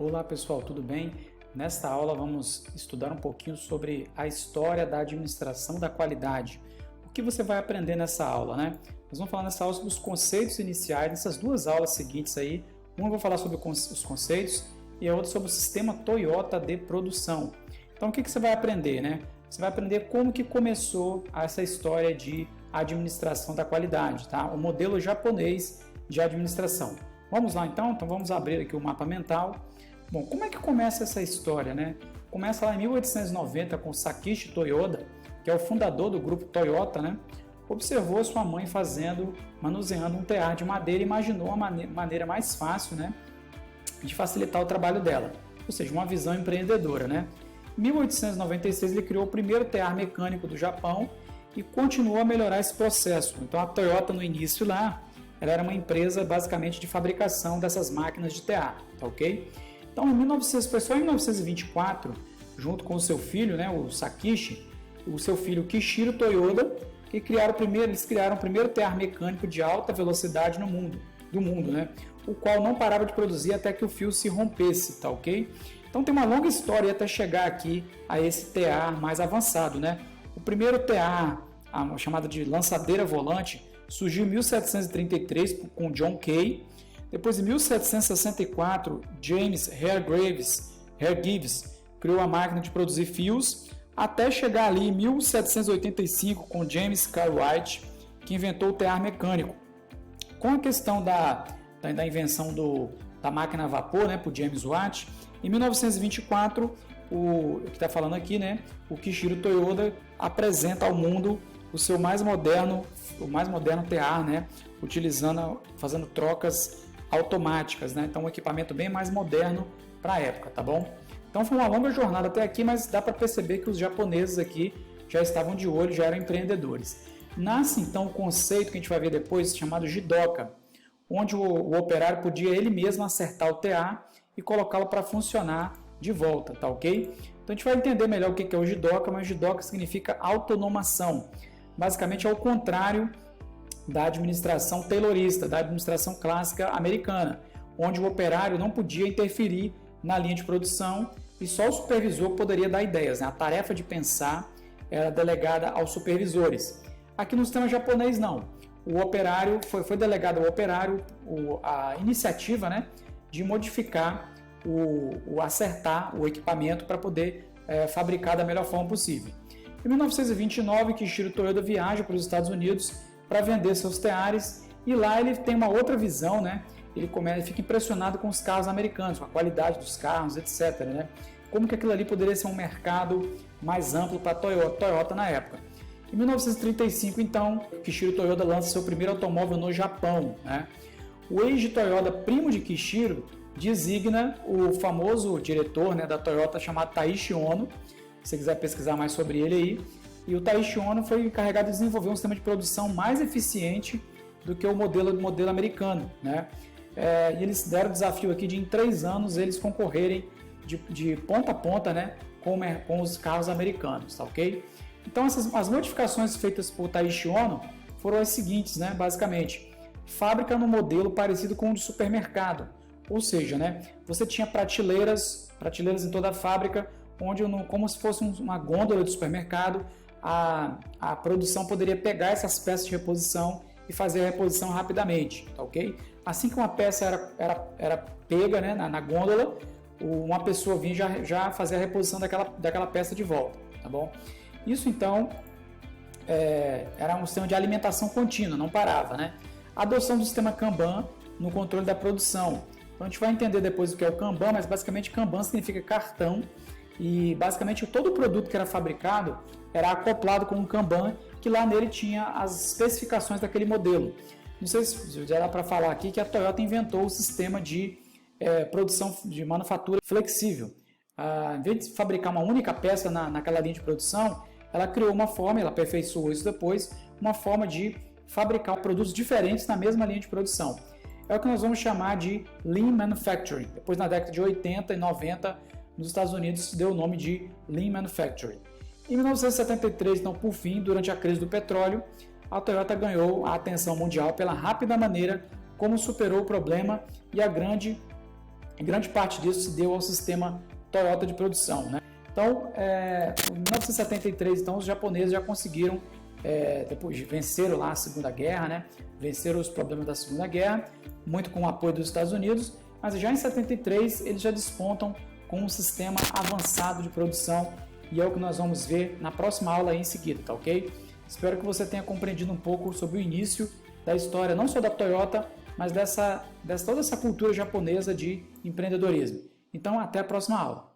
Olá pessoal, tudo bem? Nesta aula vamos estudar um pouquinho sobre a história da administração da qualidade. O que você vai aprender nessa aula, né? Nós vamos falar nessa aula sobre os conceitos iniciais, nessas duas aulas seguintes aí. Uma eu vou falar sobre os conceitos e a outra sobre o sistema Toyota de produção. Então o que você vai aprender, né? Você vai aprender como que começou essa história de administração da qualidade, tá? O modelo japonês de administração. Vamos lá então? Então vamos abrir aqui o mapa mental. Bom, como é que começa essa história, né? Começa lá em 1890 com Sakichi Toyoda, que é o fundador do grupo Toyota, né? Observou sua mãe manuseando um tear de madeira e imaginou a maneira mais fácil, né, de facilitar o trabalho dela, ou seja, uma visão empreendedora, né? Em 1896 ele criou o primeiro tear mecânico do Japão e continuou a melhorar esse processo. Então a Toyota no início lá, ela era uma empresa basicamente de fabricação dessas máquinas de tear, tá ok? Então foi só em 1924, junto com o seu filho, né, o Sakichi, o seu filho Kishiro Toyoda, que eles criaram o primeiro tear mecânico de alta velocidade do mundo, né, o qual não parava de produzir até que o fio se rompesse, tá ok? Então tem uma longa história até chegar aqui a esse tear mais avançado, né? O primeiro tear, chamado de lançadeira volante, surgiu em 1733 com John Kay. Depois, em 1764, James Hargreaves criou a máquina de produzir fios, até chegar ali em 1785 com James Cartwright, que inventou o tear mecânico. Com a questão da invenção da máquina a vapor, né, por James Watt, em 1924, o que está falando aqui, né, o Kishiro Toyoda apresenta ao mundo o mais moderno tear, né, fazendo trocas automáticas, né? Então um equipamento bem mais moderno para a época, tá bom? Então foi uma longa jornada até aqui, mas dá para perceber que os japoneses aqui já estavam de olho, já eram empreendedores. Nasce então o conceito que a gente vai ver depois, chamado Jidoka, onde o operário podia ele mesmo acertar o tear e colocá-lo para funcionar de volta, tá ok? Então a gente vai entender melhor o que é o Jidoka, mas Jidoka significa autonomação. Basicamente é o contrário da administração taylorista, da administração clássica americana, onde o operário não podia interferir na linha de produção e só o supervisor poderia dar ideias, né? A tarefa de pensar era delegada aos supervisores. Aqui no sistema japonês não. O operário foi delegado ao operário a iniciativa, né, de modificar acertar o equipamento para poder fabricar da melhor forma possível. Em 1929, Kishiro Toyoda viaja para os Estados Unidos para vender seus teares e lá ele tem uma outra visão, né? Ele fica impressionado com os carros americanos, com a qualidade dos carros, etc, né? Como que aquilo ali poderia ser um mercado mais amplo para a Toyota na época. Em 1935, então, Kishiro Toyoda lança seu primeiro automóvel no Japão, né? O Eiji Toyoda, primo de Kishiro, designa o famoso diretor, né, da Toyota chamado Taiichi Ohno. Se você quiser pesquisar mais sobre ele aí. E o Taiichi Ohno foi encarregado de desenvolver um sistema de produção mais eficiente do que o modelo americano, né? E eles deram o desafio aqui de em 3 anos eles concorrerem de ponta a ponta, né, com os carros americanos, tá ok? Então as modificações feitas por Taiichi Ohno foram as seguintes, né, basicamente. Fábrica no modelo parecido com o de supermercado, ou seja, né, você tinha prateleiras em toda a fábrica, onde como se fosse uma gôndola de supermercado, a produção poderia pegar essas peças de reposição e fazer a reposição rapidamente, tá ok? Assim que uma peça era pega, né, na gôndola, uma pessoa vinha já fazer a reposição daquela peça de volta, tá bom? Isso então era um sistema de alimentação contínua, não parava, né? A adoção do sistema Kanban no controle da produção. Então a gente vai entender depois o que é o Kanban, mas basicamente Kanban significa cartão. E basicamente todo o produto que era fabricado era acoplado com um Kanban, que lá nele tinha as especificações daquele modelo. Não sei se já dá para falar aqui que a Toyota inventou o sistema de produção de manufatura flexível. Em vez de fabricar uma única peça naquela linha de produção, ela criou uma forma, ela aperfeiçoou isso depois, uma forma de fabricar produtos diferentes na mesma linha de produção. É o que nós vamos chamar de Lean Manufacturing. Depois, na década de 80 e 90, nos Estados Unidos se deu o nome de Lean Manufacturing. Em 1973, então, por fim, durante a crise do petróleo, a Toyota ganhou a atenção mundial pela rápida maneira como superou o problema e a grande grande parte disso se deu ao sistema Toyota de produção, né? Então, em 1973, então, os japoneses já conseguiram, depois venceram lá a Segunda Guerra, né? Venceram os problemas da Segunda Guerra, muito com o apoio dos Estados Unidos, mas já em 73 eles já despontam com um sistema avançado de produção, e é o que nós vamos ver na próxima aula aí em seguida, tá ok? Espero que você tenha compreendido um pouco sobre o início da história, não só da Toyota, mas toda essa cultura japonesa de empreendedorismo. Então, até a próxima aula.